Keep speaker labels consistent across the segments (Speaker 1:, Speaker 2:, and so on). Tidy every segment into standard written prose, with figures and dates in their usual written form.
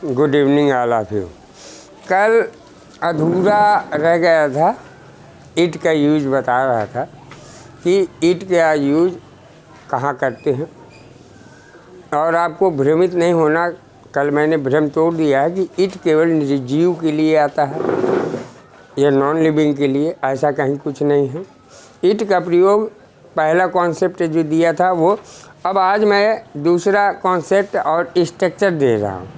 Speaker 1: Good evening all of you. कल अधूरा रह गया था, ईंट का यूज बता रहा था कि ईंट का यूज कहाँ करते हैं, और आपको भ्रमित नहीं होना। कल मैंने भ्रम तोड़ दिया है कि ईंट केवल निर्जीव के लिए आता है या नॉन लिविंग के लिए, ऐसा कहीं कुछ नहीं है। ईंट का प्रयोग पहला कॉन्सेप्ट जो दिया था वो, अब आज मैं दूसरा कॉन्सेप्ट और स्ट्रक्चर दे रहा हूँ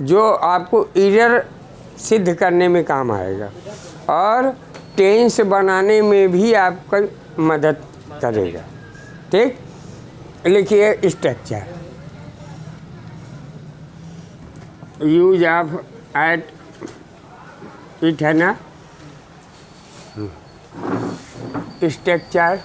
Speaker 1: जो आपको एरर सिद्ध करने में काम आएगा और टेंस बनाने में भी आपका मदद करेगा। ठीक, लिखिए structure. Use of at it है ना, structure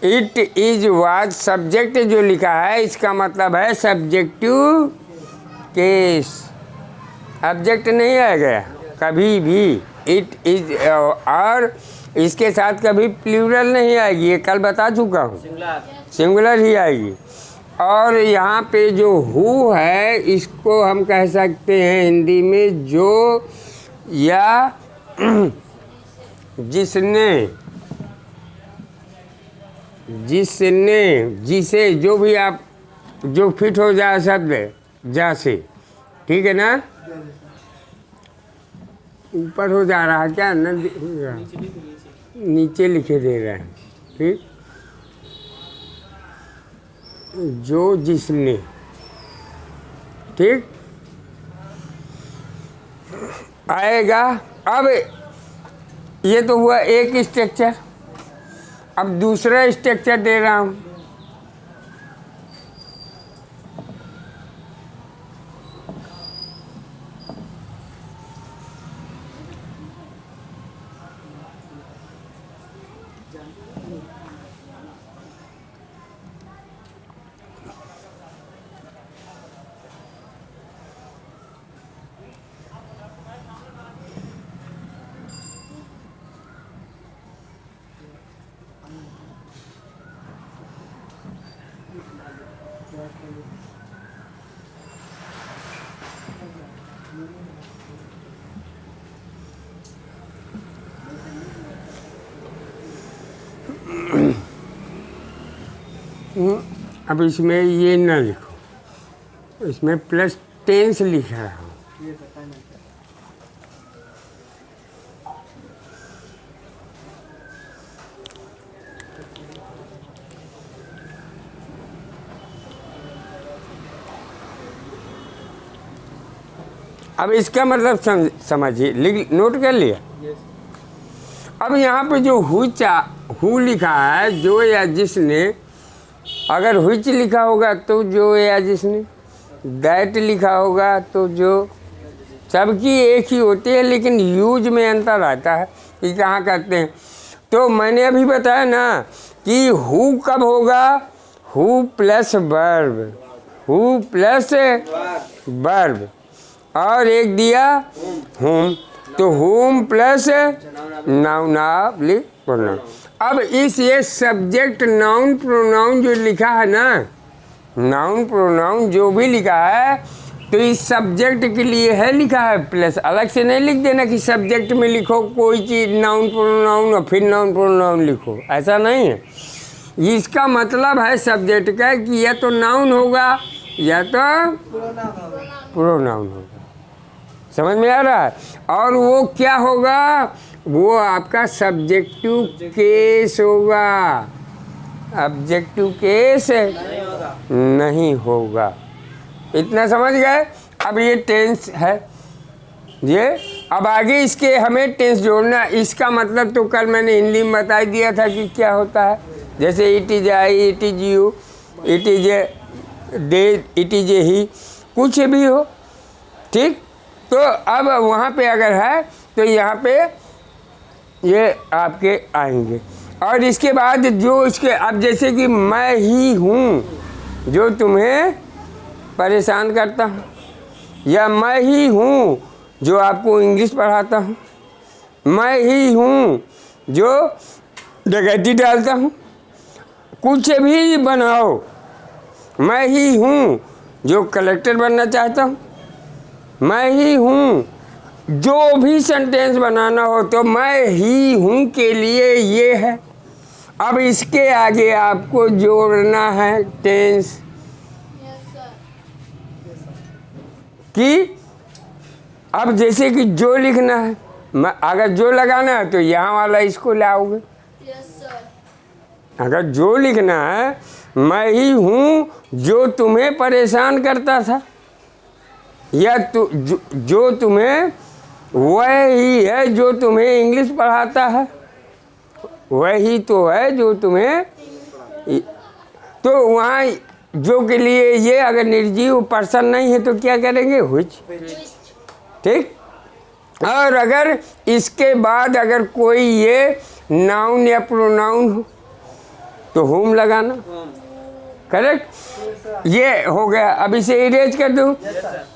Speaker 1: it is was subject जो लिखा है इसका मतलब है सब्जेक्टिव केस। ऑब्जेक्ट नहीं आएगा कभी भी। इट इज और इसके साथ कभी प्लूरल नहीं आएगी, ये कल बता चुका हूँ, सिंगुलर ही आएगी। और यहाँ पे जो हु है इसको हम कह सकते हैं हिंदी में जो या जिसने, जिसे, जो भी आप जो फिट हो जाए शब्द जा से। ठीक है ना, ऊपर हो जा रहा है क्या ना, नीचे लिखे दे रहे हैं। ठीक, जो जिसने। ठीक आएगा। अब ये तो हुआ एक स्ट्रक्चर, अब दूसरा स्ट्रक्चर दे रहा हूँ। अब इसमें ये ना लिखो, इसमें प्लस टेंस लिख रहा हूँ। अब इसका मतलब समझिए, नोट कर लिया। अब यहाँ पे जो हु लिखा है जो या जिसने, अगर हुच लिखा होगा तो जो या जिसने, दैट लिखा होगा तो जो, सबकी एक ही होती है लेकिन यूज में अंतर आता है कि कहाँ करते हैं। तो मैंने अभी बताया ना कि हु कब होगा, who plus verb, who plus verb, और एक दिया हुम, तो हुम प्लस नाउन प्रोनाउन। अब इस ये सब्जेक्ट नाउन प्रोनाउन जो लिखा है ना, नाउन प्रोनाउन जो भी लिखा है तो इस सब्जेक्ट के लिए है लिखा है प्लस। अलग से नहीं लिख देना कि सब्जेक्ट में लिखो कोई चीज़ नाउन प्रोनाउन और फिर नाउन प्रोनाउन लिखो, ऐसा नहीं है। इसका मतलब है सब्जेक्ट का कि या तो नाउन होगा या तो प्रोनाउन होगा। समझ में आ रहा है? और वो क्या होगा, वो आपका सब्जेक्टिव केस होगा, ऑब्जेक्टिव केस नहीं होगा। इतना समझ गए। अब ये टेंस है ये। अब आगे इसके हमें टेंस जोड़ना। इसका मतलब तो कल मैंने हिंदी में बता दिया था कि क्या होता है। जैसे it is I, it is you, it is they, it is he, कुछ भी हो, ठीक। तो अब वहाँ पे अगर है तो यहाँ पे ये आपके आएंगे। और इसके बाद जो इसके, अब जैसे कि मैं ही हूँ जो तुम्हें परेशान करता हूँ, या मैं ही हूँ जो आपको इंग्लिश पढ़ाता हूँ, मैं ही हूँ जो डकैती डालता हूँ, कुछ भी बनाओ, मैं ही हूँ जो कलेक्टर बनना चाहता हूँ, मैं ही हूँ, जो भी सेंटेंस बनाना हो तो मैं ही हूँ के लिए ये है। अब इसके आगे आपको जोड़ना है टेंस कि अब जैसे कि जो लिखना है, अगर जो लगाना है तो यहाँ वाला इसको लाओगे। अगर जो लिखना है, मैं ही हूँ जो तुम्हें परेशान करता था, या जो तुम्हें, वह ही है जो तुम्हें इंग्लिश पढ़ाता है, वही तो है जो तुम्हें, तो वहाँ जो के लिए ये अगर निर्जीव पर्सन नहीं है तो क्या करेंगे, व्हिच, ठीक। और अगर इसके बाद अगर कोई ये नाउन या प्रोनाउन हो तो होम लगाना, करेक्ट। ये हो गया। अब इसे इरेज कर दूँ।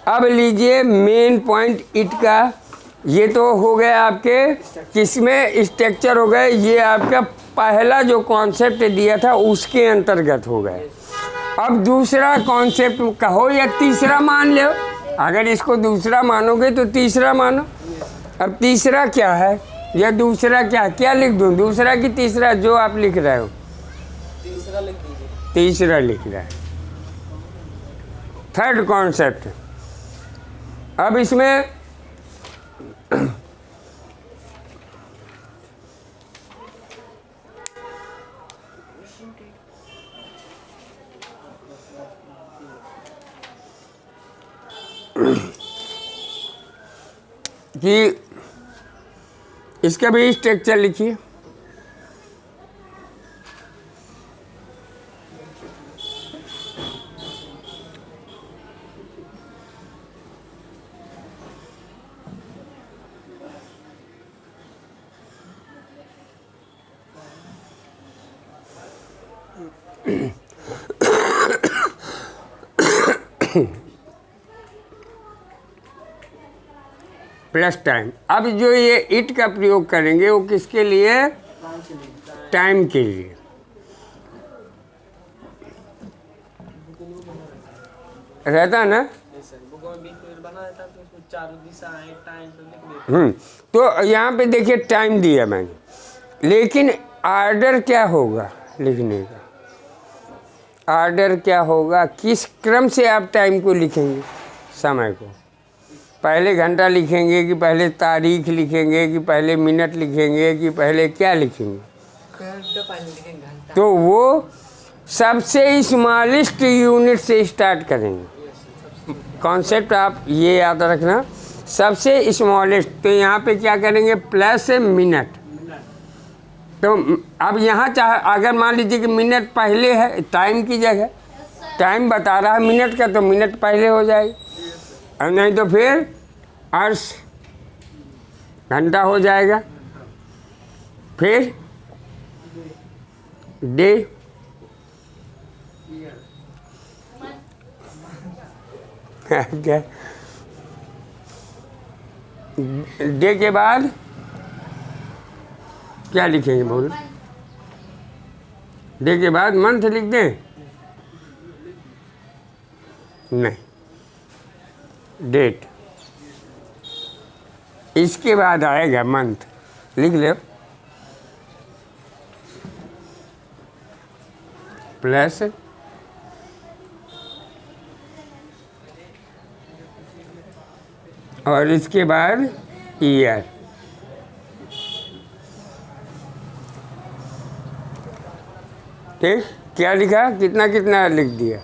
Speaker 1: अब लीजिए मेन पॉइंट इट का, ये तो हो गया आपके किसमें स्ट्रक्चर हो गए, ये आपका पहला जो कॉन्सेप्ट दिया था उसके अंतर्गत हो गए। अब दूसरा कॉन्सेप्ट कहो या तीसरा मान लो, अगर इसको दूसरा मानोगे तो तीसरा मानो। अब तीसरा क्या है या दूसरा क्या लिख दूँ, दूसरा कि तीसरा, जो आप लिख रहे हो
Speaker 2: तीसरा लिख दीजिए।
Speaker 1: तीसरा लिख रहा है। थर्ड कॉन्सेप्ट, अब इसमें कि इसका भी स्ट्रक्चर लिखिए। Plus time. अब जो ये इट का प्रयोग करेंगे वो किसके लिए, टाइम के लिए। रहता ना, तो यहाँ पे देखिए टाइम दिया मैंने, लेकिन आर्डर क्या होगा लिखने का, आर्डर क्या होगा, किस क्रम से आप टाइम को लिखेंगे, समय को। पहले घंटा लिखेंगे कि पहले तारीख लिखेंगे कि पहले मिनट लिखेंगे कि पहले क्या लिखेंगे, तो वो सबसे स्मॉलेस्ट यूनिट से स्टार्ट करेंगे। कॉन्सेप्ट आप ये याद रखना, सबसे स्मॉलेस्ट। तो यहाँ पे क्या करेंगे, प्लस मिनट। तो अब यहाँ चाहे अगर मान लीजिए कि मिनट पहले है टाइम की जगह, टाइम बता रहा है मिनट का, तो मिनट पहले हो जाएगी, और नहीं तो फिर अर्स घंटा हो जाएगा, फिर डे, क्या डे के बाद क्या लिखेंगे, बोलो। डे के बाद मंथ लिख दें, नहीं, डेट। इसके बाद आएगा मंथ, लिख लो, प्लस और इसके बाद ईयर। ठीक, क्या लिखा, कितना कितना लिख दिया,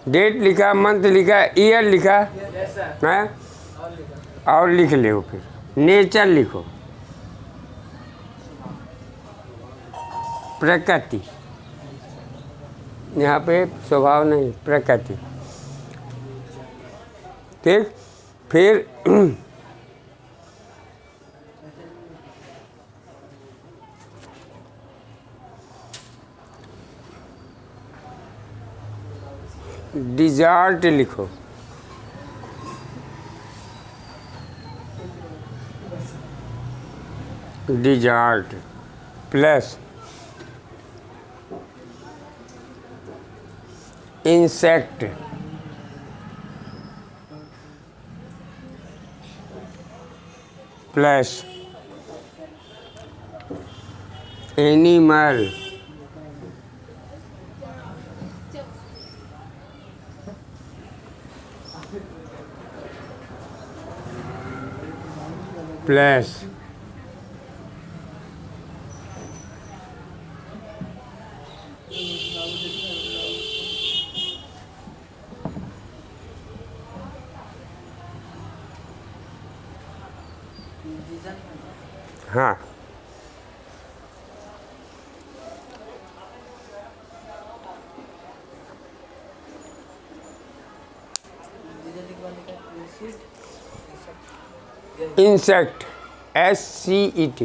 Speaker 1: डेट लिखा, मंथ लिखा, ईयर लिखा
Speaker 2: यस सर।
Speaker 1: है,
Speaker 2: और लिखा।
Speaker 1: और लिख लो फिर नेचर लिखो, प्रकृति। यहाँ पे स्वभाव नहीं, प्रकृति। ठीक, फिर डिजार्ट लिखो, desert plus insect plus animal plus हाँ इंसेक्ट, SCET,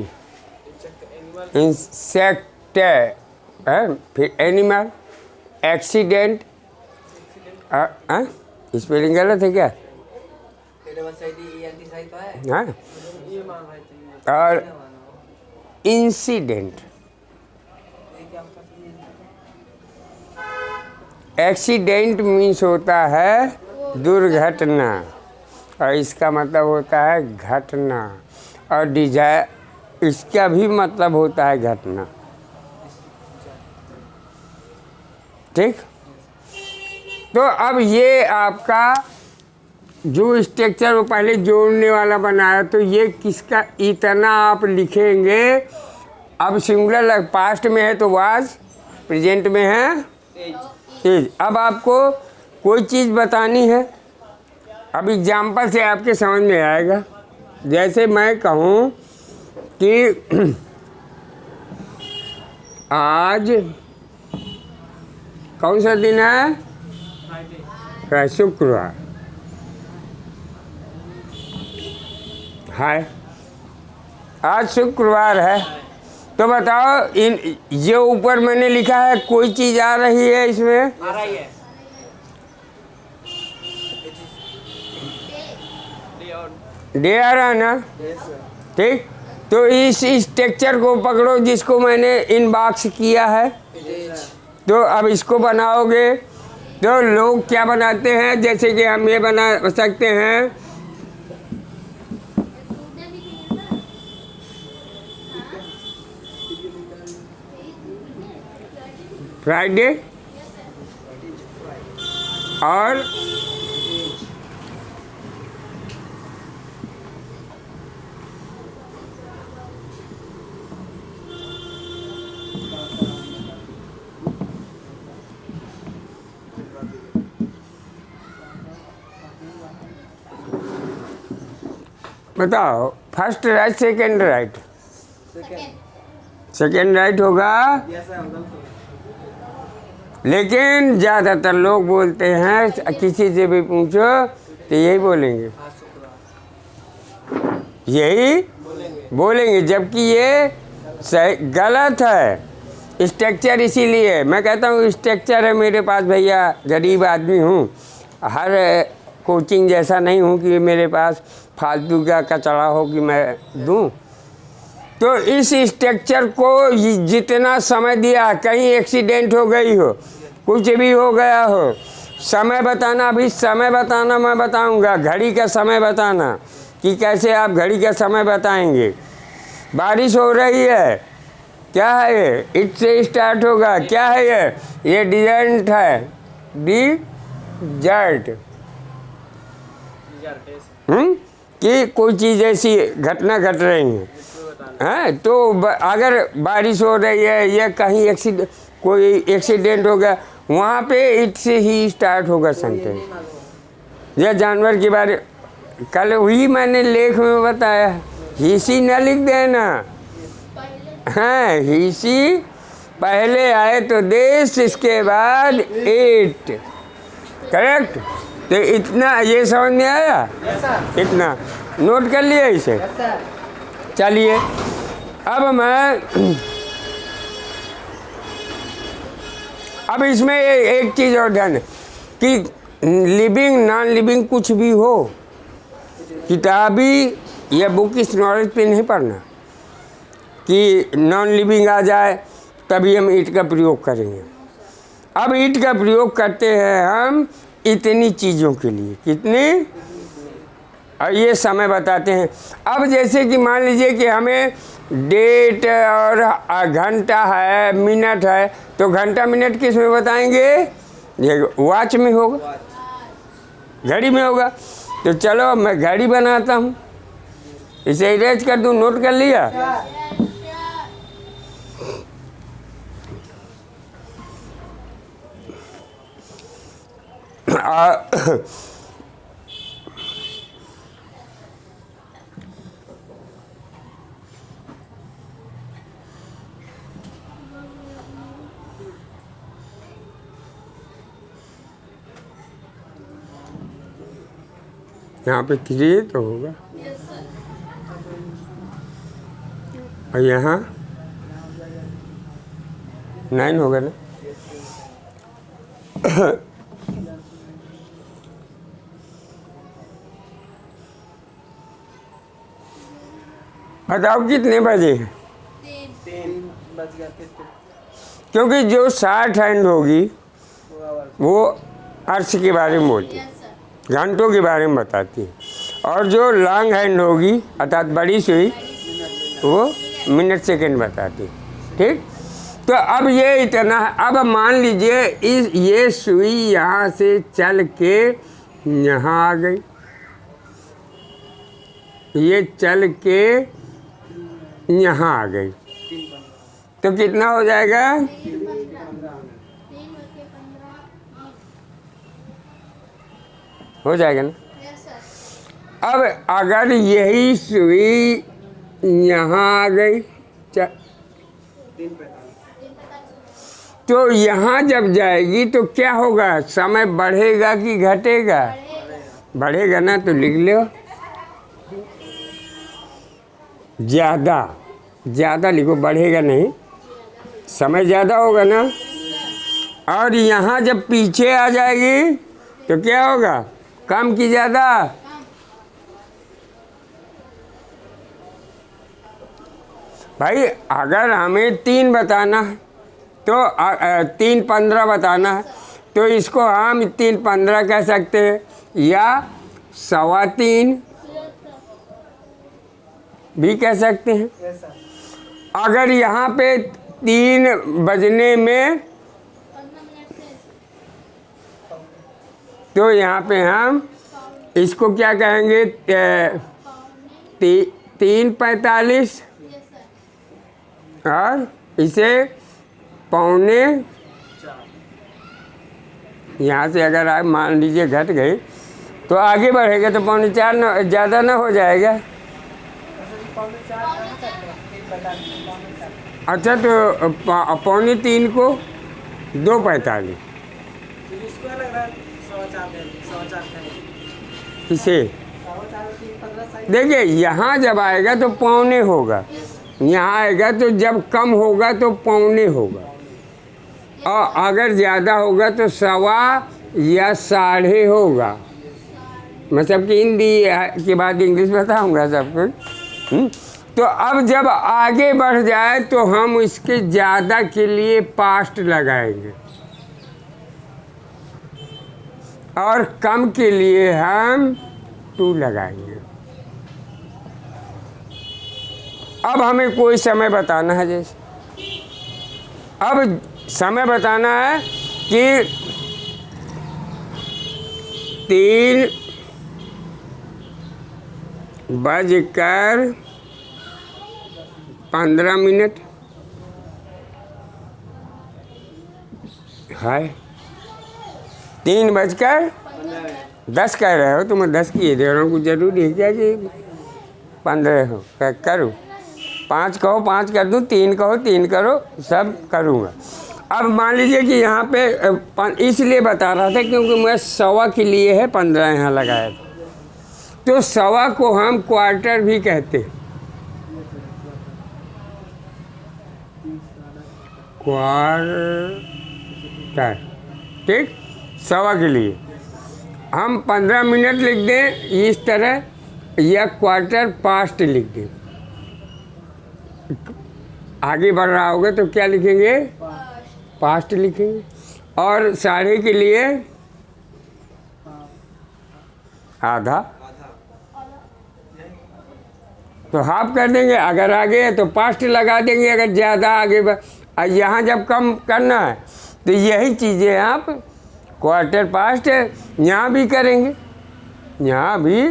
Speaker 1: इंसेक्ट है, फिर एनिमल, एक्सीडेंट, स्पेलिंग गलत है क्या? हाँ,
Speaker 2: ये मान रहे थे।
Speaker 1: और इंसिडेंट, एक्सीडेंट मीन्स होता है दुर्घटना, और इसका मतलब होता है घटना, और डिजायर इसका भी मतलब होता है घटना। ठीक, तो अब ये आपका जो स्ट्रक्चर वो पहले जोड़ने वाला बनाया, तो ये किसका, इतना आप लिखेंगे। अब सिंगुलर पास्ट में है तो वाज, प्रेजेंट में है इज। अब आपको कोई चीज़ बतानी है, अब एग्जाम्पल से आपके समझ में आएगा। जैसे मैं कहूँ कि आज कौन सा दिन है? शुक्रवार है, आज शुक्रवार है। तो बताओ, इन ये ऊपर मैंने लिखा है, कोई चीज़ आ रही है इसमें?
Speaker 2: आ रही है।
Speaker 1: डे आ रहा है ना? ठीक, तो इस स्ट्रक्चर को पकड़ो जिसको मैंने इनबॉक्स किया है। तो अब इसको बनाओगे तो लोग क्या बनाते हैं, जैसे कि हम ये बना सकते हैं, फ्राइडे और बताओ, first right second right? Second right होगा, लेकिन ज़्यादातर लोग बोलते हैं, किसी से भी पूछो तो यही बोलेंगे, यही बोलेंगे, जबकि ये सही गलत है। स्ट्रक्चर इसीलिए मैं कहता हूँ स्ट्रक्चर है मेरे पास भैया, गरीब आदमी हूँ, हर कोचिंग जैसा नहीं हूँ कि मेरे पास फालतू का कचरा हो कि मैं दूँ। तो इस स्ट्रक्चर को जितना समय दिया, कहीं एक्सीडेंट हो गई हो, कुछ भी हो गया हो, समय बताना, अभी समय बताना मैं बताऊंगा, घड़ी का समय बताना कि कैसे आप घड़ी का समय बताएंगे। बारिश हो रही है, क्या है ये? इट से स्टार्ट होगा, क्या है ये डिजर्ट है, डिजर्ट। कि कोई चीज़ ऐसी घटना घट रही है, हैं? तो अगर बारिश हो रही है या कहीं कोई एक्सीडेंट हो गया, वहाँ पे इट से ही स्टार्ट होगा सेंटेंस। यह जानवर के बारे कल वही मैंने लेख में बताया, हिसी न लिख देना। हाँ, हिसी पहले आए तो देश, इसके बाद इट, करेक्ट। तो इतना ये समझ में आया, इतना नोट कर लिया इसे। चलिए अब इसमें एक चीज़ और ध्यान है कि लिविंग नॉन लिविंग कुछ भी हो, किताबी या बुक इस नॉलेज पे नहीं पढ़ना कि नॉन लिविंग आ जाए तभी हम ईट का प्रयोग करेंगे। अब ईट का प्रयोग करते हैं हम इतनी चीज़ों के लिए, कितनी, और ये समय बताते हैं। अब जैसे कि मान लीजिए कि हमें डेट और घंटा है, मिनट है, तो घंटा मिनट किस में बताएंगे? ये वॉच में होगा, घड़ी में होगा। तो चलो मैं घड़ी बनाता हूँ, इसे इरेज कर दूँ, नोट कर लिया। यहाँ पे 3 तो होगा, और यहाँ 9 होगा ना। बताओ कितने बजे?
Speaker 2: 3 बज गया।
Speaker 1: क्योंकि जो 60 हैंड होगी वो अर्थ के बारे में बोलती है, घंटों के बारे में बताती है, और जो लॉन्ग हैंड होगी अर्थात बड़ी सुई वो मिनट सेकंड बताती है। ठीक, तो अब ये इतना है। अब मान लीजिए ये सुई यहाँ से चल के यहाँ आ गई, ये चल के यहाँ आ गई, तो कितना हो जाएगा? हो जाएगा ना। अब अगर यही सुई यहाँ आ गई तो यहाँ जब जाएगी तो क्या होगा? समय बढ़ेगा कि घटेगा? बढ़ेगा ना, तो लिख लो ज़्यादा लिखो, बढ़ेगा नहीं, समय ज़्यादा होगा ना। और यहाँ जब पीछे आ जाएगी तो क्या होगा? कम की ज़्यादा? भाई अगर हमें 3 बताना है तो 3 15 बताना है, तो इसको हम 3 15 कह सकते हैं, या 3.25 भी कह सकते हैं। अगर यहाँ पे 3 बजने में, तो यहाँ पे हम इसको क्या कहेंगे? 3:45, और इसे 3:45। यहाँ से अगर आप मान लीजिए घट गई तो आगे बढ़ेगा तो 3:45 न ज़्यादा ना हो जाएगा? अच्छा, तो 2:45 को 2:45 इसे देखिए, यहाँ जब आएगा तो 3:45 होगा, यहाँ आएगा तो जब कम होगा तो 3:45 होगा, और अगर ज़्यादा होगा तो 1.25 या 1.5 होगा। मैं सबकी हिंदी के बाद इंग्लिश बताऊँगा सब कुछ। तो अब जब आगे बढ़ जाए तो हम इसके ज़्यादा के लिए पास्ट लगाएंगे, और कम के लिए हम 2 लगाएंगे। अब हमें कोई समय बताना है, जैसे अब समय बताना है कि 3:15 है, 3:10 कह रहे हो, तो मैं 10 किए दे रहा हूँ। कुछ जरूरी है क्या कि 15 हो करूँ? 5 कहो 5 कर दूँ, 3 कहो 3 करो, सब करूँगा। अब मान लीजिए कि यहाँ पे इसलिए बता रहा था क्योंकि मैं 1.25 के लिए है 15 यहाँ लगाया था। तो 1.25 को हम क्वार्टर भी कहते हैं। क्वार्टर, ठीक। 1.25 के लिए हम 15 मिनट लिख दें इस तरह, या क्वार्टर पास्ट लिख दें। आगे बढ़ रहा होगा तो क्या लिखेंगे? पास्ट लिखेंगे। और 1.5 के लिए आधा, तो हाफ कर देंगे। अगर आगे है तो पास्ट लगा देंगे, अगर ज़्यादा आगे यहाँ जब कम करना है तो यही चीज़ें आप क्वार्टर पास्ट यहाँ भी करेंगे, यहाँ भी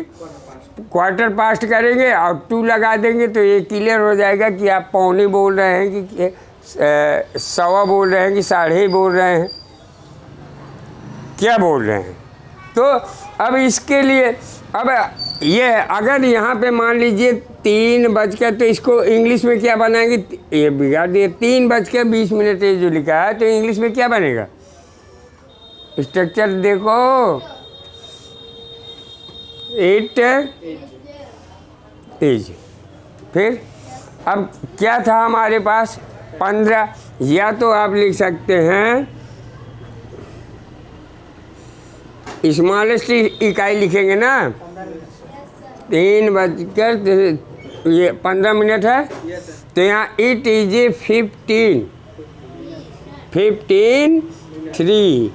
Speaker 1: क्वार्टर पास्ट करेंगे और 2 लगा देंगे, तो ये क्लियर हो जाएगा कि आप पौने बोल रहे हैं कि 1.25 बोल रहे हैं कि 1.5 बोल रहे हैं, क्या बोल रहे हैं। तो अब इसके लिए अब ये अगर यहाँ पे मान लीजिए 3 बजकर, तो इसको इंग्लिश में क्या बनाएंगे? ये बिगाड़ दिए। 3:20 ये जो लिखा है, तो इंग्लिश में क्या बनेगा? स्ट्रक्चर देखो, 8 एज। फिर अब क्या था हमारे पास? 15। या तो आप लिख सकते हैं स्मॉलेस्ट इकाई लिखेंगे ना, 3:15 है, तो यहाँ इट इज 15 3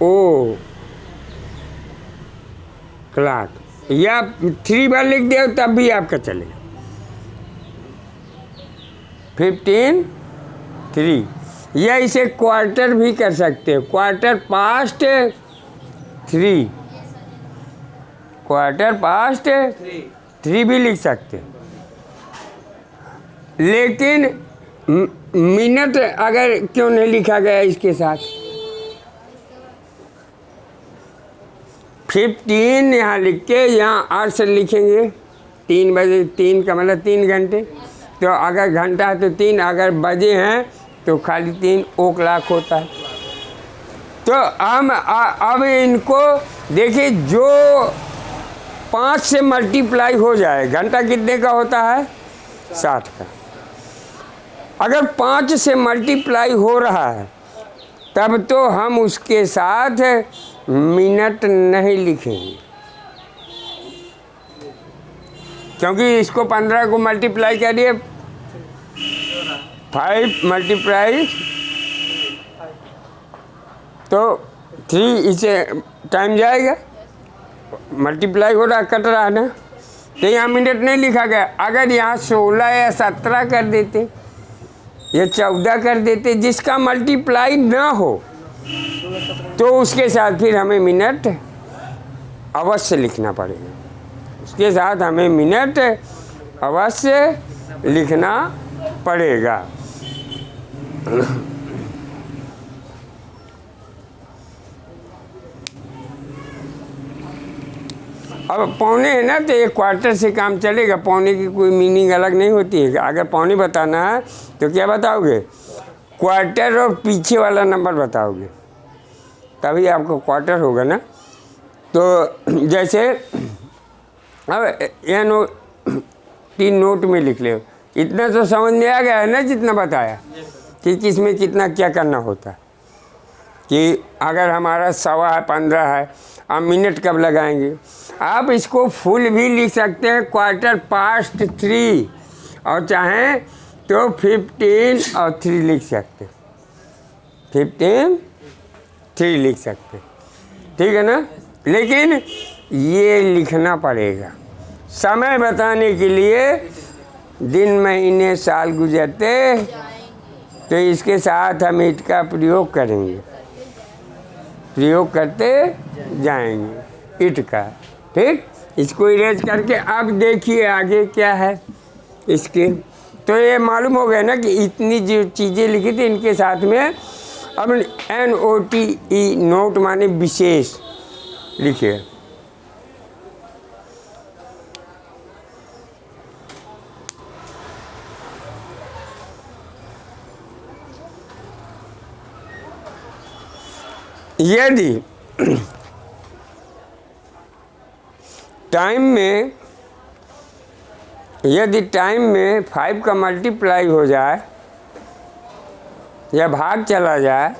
Speaker 1: ओ क्लॉक, या 3 बार लिख दे तब भी आपका चलेगा। 15 3, या इसे क्वार्टर भी कर सकते हो, क्वार्टर पास्ट 3, क्वार्टर पास्ट 3 भी लिख सकते हो। लेकिन मिनट अगर क्यों नहीं लिखा गया इसके साथ? 15 यहाँ लिख के यहाँ 8 से लिखेंगे, 3 बजे, 3 का मतलब 3 घंटे। तो अगर घंटा है तो 3, अगर बजे हैं तो खाली 3 ओ क्लॉक होता है। तो हम अब इनको देखिए, जो 5 से मल्टीप्लाई हो जाए, घंटा कितने का होता है? 60 का। अगर 5 से मल्टीप्लाई हो रहा है तब तो हम उसके साथ मिनट नहीं लिखेंगे, क्योंकि इसको 15 को मल्टीप्लाई करिए, 5 मल्टीप्लाई तो 3, इसे टाइम जाएगा, मल्टीप्लाई हो रहा, कट रहा है ना, तो यहाँ मिनट नहीं लिखा गया। अगर यहाँ 16 या 17 कर देते या 14 कर देते, जिसका मल्टीप्लाई ना हो, तो उसके साथ फिर हमें मिनट अवश्य लिखना पड़ेगा, उसके साथ हमें मिनट अवश्य लिखना पड़ेगा। अब पौने है ना, तो एक क्वार्टर से काम चलेगा। पौने की कोई मीनिंग अलग नहीं होती है। अगर पौने बताना है तो क्या बताओगे? क्वार्टर और पीछे वाला नंबर बताओगे, तभी आपको क्वार्टर होगा ना। तो जैसे अब यह नोट 3 नोट में लिख ले, इतना तो समझ में आ गया है ना, जितना बताया कि किसमें कितना क्या करना होता है। कि अगर हमारा 1.25 है, 15 है, अब मिनट कब लगाएंगे? आप इसको फुल भी लिख सकते हैं, क्वार्टर पास्ट 3, और चाहें तो 15 और 3 लिख सकते हैं, 15 3 लिख सकते हैं, ठीक है ना। लेकिन ये लिखना पड़ेगा। समय बताने के लिए दिन महीने साल गुजरते, तो इसके साथ हम इट का प्रयोग करेंगे, प्रयोग करते जाएंगे इट का, ठीक। इसको इरेज करके अब देखिए आगे क्या है इसके। तो ये मालूम हो गया ना कि इतनी जो चीज़ें लिखी थी, इनके साथ में अब NOTE नोट माने विशेष लिखिए। यदि टाइम में 5 का मल्टीप्लाई हो जाए या भाग चला जाए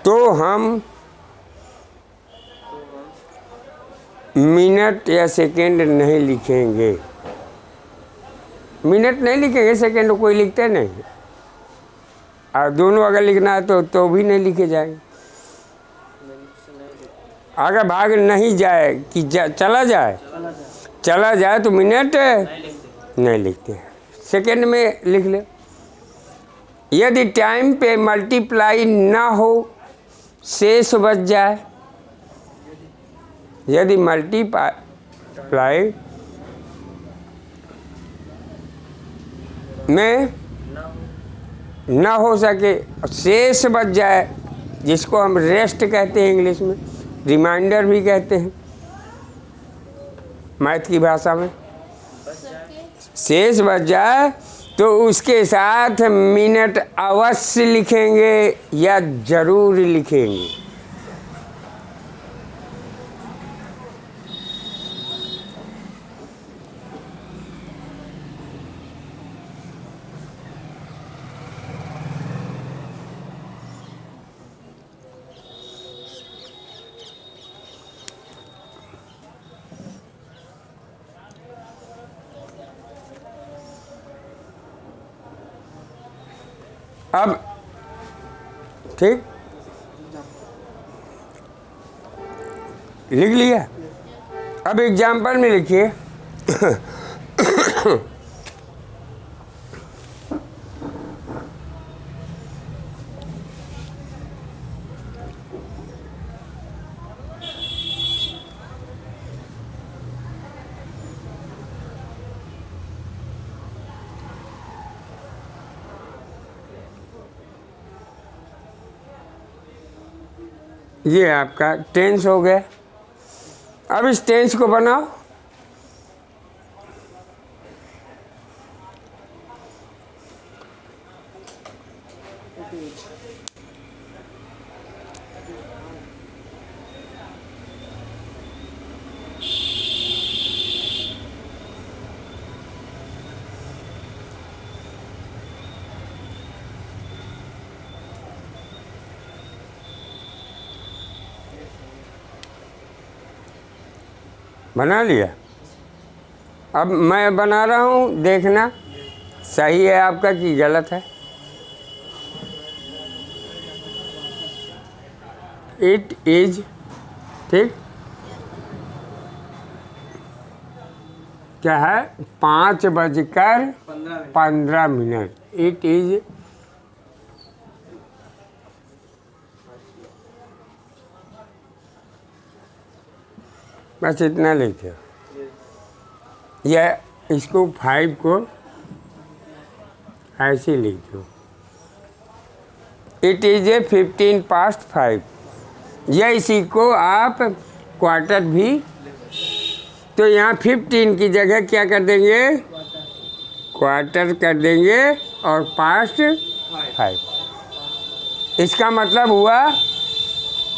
Speaker 1: तो हम मिनट या सेकंड नहीं लिखेंगे। मिनट नहीं लिखेंगे, सेकंड कोई लिखते नहीं, और दोनों अगर लिखना है तो भी नहीं लिखे जाएंगे। अगर भाग नहीं जाए कि चला जाए तो मिनट नहीं लिखते, सेकंड में लिख ले। यदि टाइम पे मल्टीप्लाई ना हो, शेष बच जाए, यदि मल्टीप्लाई में ना हो सके, शेष बच जाए, जिसको हम रेस्ट कहते हैं, इंग्लिश में रिमाइंडर भी कहते हैं, मैथ की भाषा में, शेष बच जाए तो उसके साथ मिनट अवश्य लिखेंगे या जरूर लिखेंगे। अब ठीक लिख लिया। अब एग्जाम्पल में लिखिए। ये आपका टेंस हो गया। अब इस टेंस को बनाओ। बना लिया। अब मैं बना रहा हूँ, देखना सही है आपका कि गलत है। इट इज, ठीक क्या है, 5:15। इट इज बस इतना लिखे। या इसको 5 को ऐसे लिख दो। It is 5:15। या इसी को आप क्वार्टर भी, तो यहाँ 15 की जगह क्या कर देंगे, क्वार्टर कर देंगे और पास्ट 5। इसका मतलब हुआ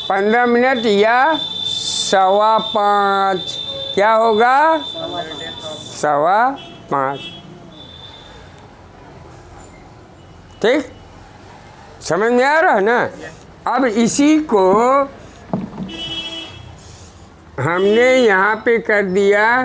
Speaker 1: 15 मिनट या 5:15। क्या होगा, 5:15। ठीक, समझ में आ रहा है ना। अब इसी को हमने यहाँ पे कर दिया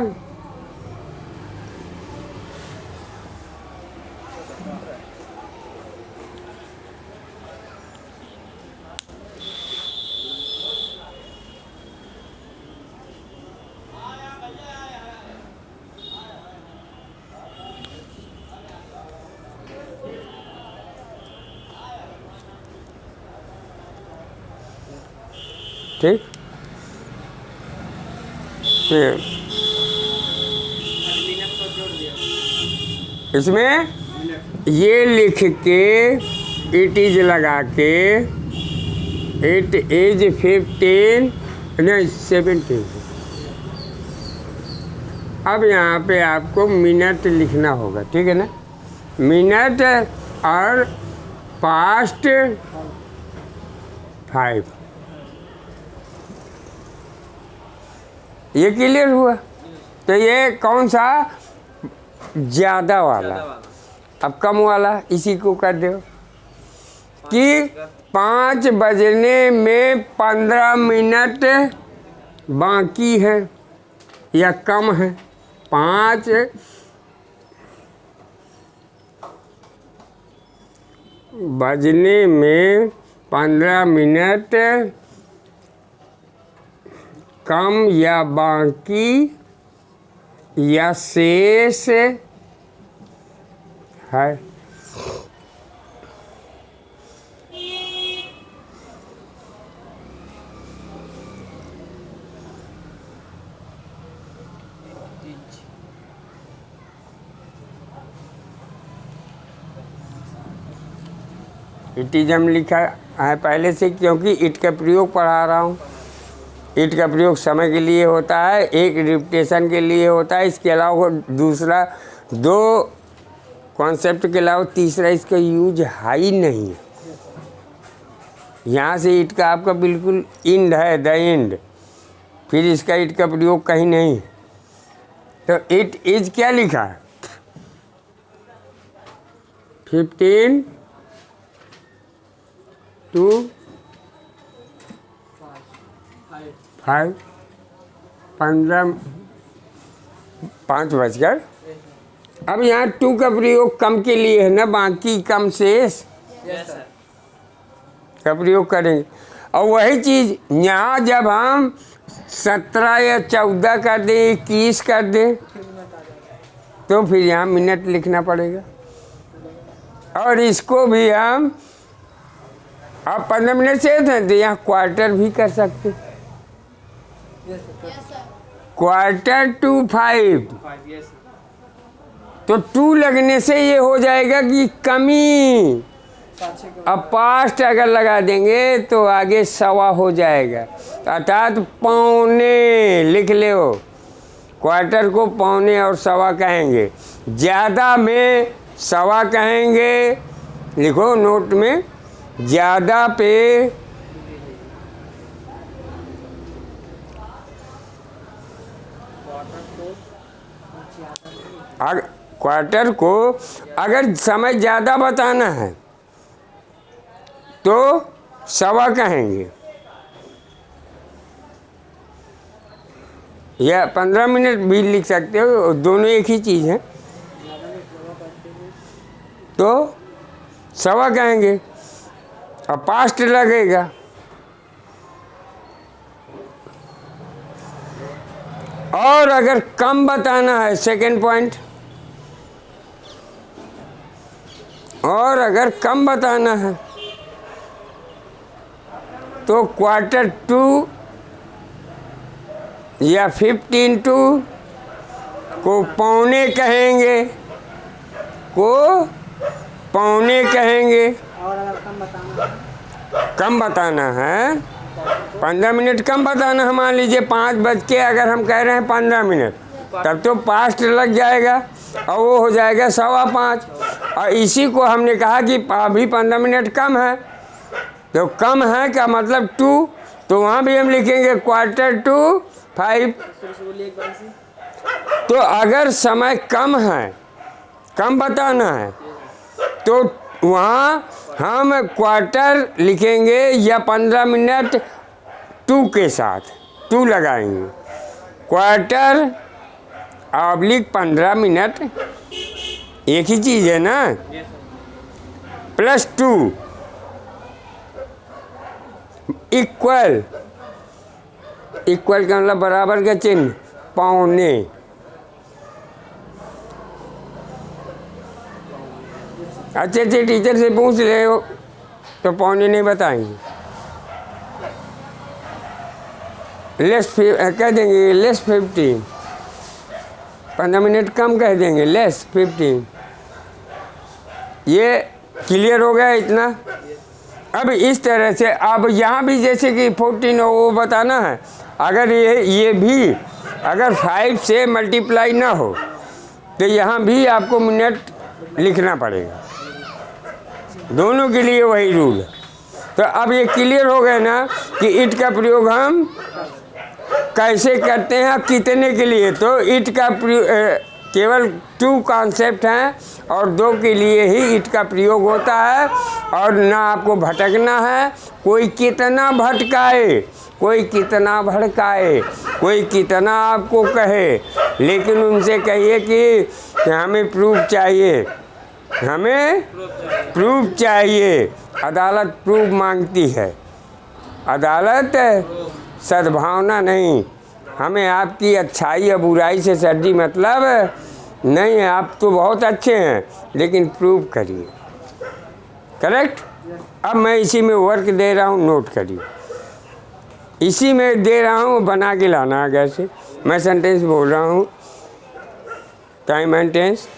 Speaker 1: ठीक। इसमें ये लिख के इट इज लगा के इट इज 15 नहीं 17। अब यहाँ पे आपको मिनट लिखना होगा, ठीक है ना। मिनट और पास्ट 5, ये क्लियर हुआ। तो ये कौन सा ज़्यादा वाला, अब कम वाला इसी को कर दो कि 5 बजने में 15 मिनट बाकी है या कम है। 5 बजने में 15 मिनट कम या बाकी या शेष है। इटिज्म लिखा है पहले से, क्योंकि इट का प्रयोग पढ़ा रहा हूँ। इट का प्रयोग समय के लिए होता है, एक रिपीटेशन के लिए होता है। इसके अलावा दूसरा 2 कॉन्सेप्ट के अलावा तीसरा इसका यूज हाई नहीं है। यहाँ से इट का आपका बिल्कुल इंड है, द एंड, फिर इसका इट का प्रयोग कहीं नहीं। तो इट इज क्या लिखा है 15 to 5, 15, 5 बजकर। अब यहाँ 2 का प्रयोग कम के लिए है ना, बाकी कम शेष का प्रयोग करेंगे। और वही चीज़ यहाँ जब हम 17 या 14 कर दें, 21 कर दें, तो फिर यहाँ मिनट लिखना पड़ेगा। और इसको भी हम आप 15 मिनट से थे तो यहाँ क्वार्टर भी कर सकते, क्वार्टर टू 5। तो 2 लगने से ये हो जाएगा कि कमी। अब पास्ट अगर लगा देंगे तो आगे सवा हो जाएगा, अर्थात पौने लिख ले हो। क्वार्टर को पौने और सवा कहेंगे, ज़्यादा में सवा कहेंगे। लिखो नोट में, ज़्यादा पे क्वार्टर को अगर समय ज़्यादा बताना है तो सवा कहेंगे, या 15 मिनट भी लिख सकते हो, दोनों एक ही चीज़ है। तो सवा कहेंगे और पास्ट लगेगा। और अगर कम बताना है, सेकंड पॉइंट, और अगर कम बताना है तो क्वार्टर टू या 15 टू को पौने कहेंगे, को पौने कहेंगे।
Speaker 2: और अगर
Speaker 1: कम बताना है 15 मिनट कम बताना है। मान लीजिए 5 बज के अगर हम कह रहे हैं 15 मिनट, तब तो पास्ट लग जाएगा और वो हो जाएगा 5:15। और इसी को हमने कहा कि अभी 15 मिनट कम है, तो कम है का मतलब 2, तो वहाँ भी हम लिखेंगे क्वार्टर टू 5। तो अगर समय कम है, कम बताना है, तो वहाँ हम क्वार्टर लिखेंगे या 15 मिनट 2 के साथ 2 लगाएंगे। क्वार्टर ऑब्लिक 15 मिनट एक ही चीज़ है ना, +2 इक्वल, इक्वल का मतलब बराबर का चिन्ह, पौने। अच्छे अच्छे टीचर से पूछ ले हो तो पौने नहीं बताएंगे, कह देंगे लेस 15, 15 मिनट कम कह देंगे, लेस 15। ये क्लियर हो गया इतना। अब इस तरह से अब यहाँ भी जैसे कि 14 वो बताना है, अगर ये भी अगर 5 से मल्टीप्लाई ना हो तो यहाँ भी आपको मिनट लिखना पड़ेगा, दोनों के लिए वही रूल है। तो अब ये क्लियर हो गया ना कि इट का प्रयोग हम कैसे करते हैं, कितने के लिए। तो इट का केवल 2 कॉन्सेप्ट हैं और 2 के लिए ही इट का प्रयोग होता है, और ना आपको भटकना है। कोई कितना भटकाए, कोई कितना भड़काए, कोई कितना आपको कहे, लेकिन उनसे कहिए कि हमें प्रूफ चाहिए, हमें प्रूफ चाहिए। अदालत प्रूफ मांगती है, अदालत सद्भावना नहीं। हमें आपकी अच्छाई या बुराई से सर्दी मतलब नहीं है, आप तो बहुत अच्छे हैं लेकिन प्रूफ करिए। करेक्ट। अब मैं इसी में वर्क दे रहा हूँ, नोट करिए, इसी में दे रहा हूँ, बना के लाना है घर से। मैं सेंटेंस बोल रहा हूँ, टाइम एंड टेंस।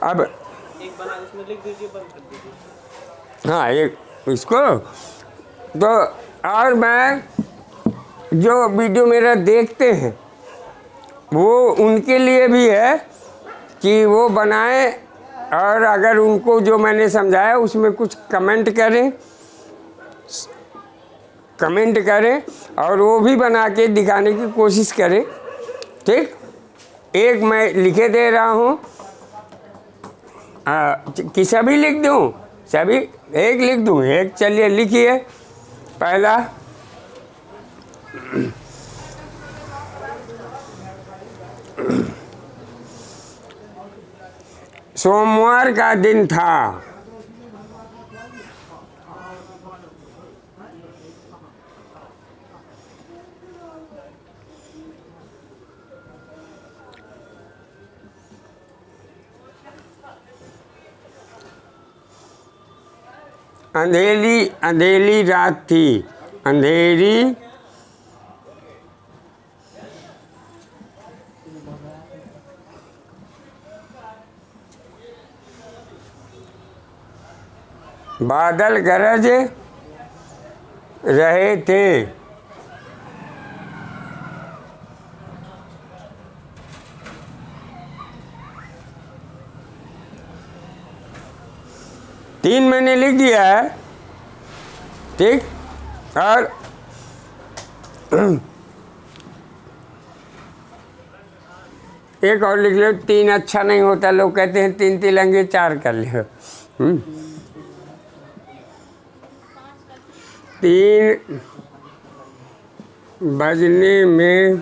Speaker 1: अब
Speaker 2: एक बना इसमें लिख दीजिए, बंद कर दीजिए।
Speaker 1: हाँ, एक इसको तो, और मैं जो वीडियो मेरा देखते हैं वो उनके लिए भी है कि वो बनाएं, और अगर उनको जो मैंने समझाया उसमें कुछ कमेंट करें और वो भी बना के दिखाने की कोशिश करें। ठीक, एक मैं लिखे दे रहा हूँ कि सभी लिख दूँ, सभी एक लिख दूँ, एक। चलिए लिखिए। पहला, सोमवार का दिन था। अंधेरी रात थी, अंधेरी बादल गरज रहे थे। तीन मैंने लिख दिया है। ठीक, और एक और लिख लो। 3 अच्छा नहीं होता, लोग कहते हैं 3 तिलंगे 4 कर लो। 3 बजने में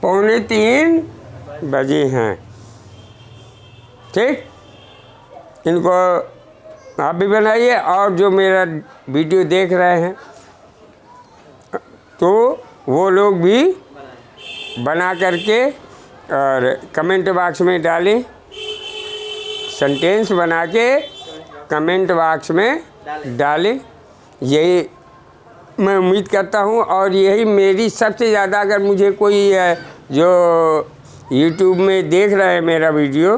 Speaker 1: पौने 3 बजे हैं। ठीक, इनको आप भी बनाइए, और जो मेरा वीडियो देख रहे हैं तो वो लोग भी बना करके और कमेंट बॉक्स में डालें। सेंटेंस बना के कमेंट बॉक्स में डालें। यही मैं उम्मीद करता हूँ, और यही मेरी सबसे ज़्यादा, अगर मुझे कोई जो YouTube में देख रहे हैं मेरा वीडियो,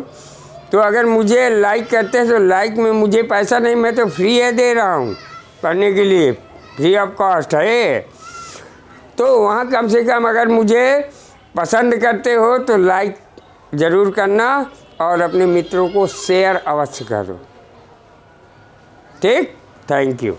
Speaker 1: तो अगर मुझे लाइक करते हैं तो लाइक में मुझे पैसा नहीं, मैं तो फ्री है दे रहा हूँ पढ़ने के लिए, फ्री ऑफ कॉस्ट है। तो वहाँ कम से कम अगर मुझे पसंद करते हो तो लाइक ज़रूर करना, और अपने मित्रों को शेयर अवश्य करो। ठीक, थैंक यू।